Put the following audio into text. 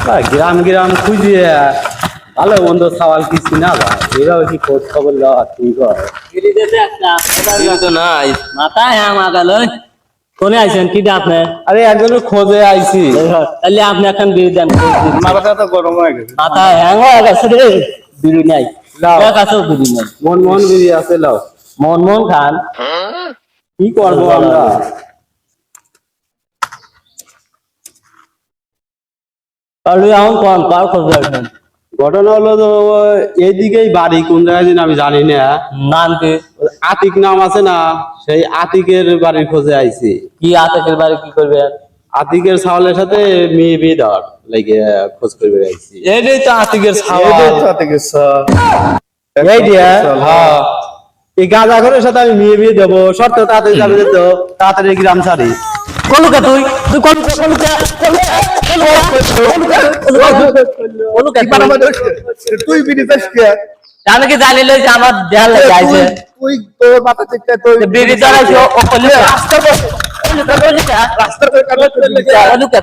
গ্রাম গ্রাম খুঁজিয়ে ভালো মন্দ সওয়াল কিছু না ভাই, এভাবে কি খোঁজ খবর লওয়া ঠিক হয়? তো নাই মাথায় হ্যাঁ মাগাল কোনে আইছেন কি আপনি? আরে একজনের খোঁজে আইছি। তাহলে আপনি এখন বিড়ি দেন। মাথাটা তো গরম হয়ে গেছে। মাথায় হ্যাং হয়ে গেছে রে, বিড়ি নাই। লাও। এক কাছেও বিড়ি নাই। মন মন বিড়ি আছে, লাও। মন মন খান। কি করবো আমরা? তাহলে এখন কোন কার খোঁজ রাখবেন? ঘটনা হলো তো এইদিকেই বাড়ি, কোন জায়গায় যেন আমি জানি না। নাম কি? আতিক নাম আছে না, সেই আতিকের বাড়ির খোঁজে আইছি। কি আতেকের বাড়ি কি করবেন? আতিকের ছাওয়ালের সাথে মেয়ে বিয়ে দেওয়ার লাগে খোঁজ করবে আইছি। এইটাই তো আতিকের ছাওয়াল। এই দিয়া হ্যাঁ, এই গাঁজা ঘরের সাথে আমি মেয়ে বিয়ে দেবো, শর্ত তাড়াতাড়ি যাবে তো, তাড়াতাড়ি গ্রাম ছাড়ি। কলুকা তুই তুই কলুকা তুই বিড়ি চাস কে? আমি কি জানি লই যে আমার দেয়াল লাগে আইছে তুই তোর মাথা থেকে তুই বিড়ি ধরাইছো ও কলুকা রাস্তা কলুকা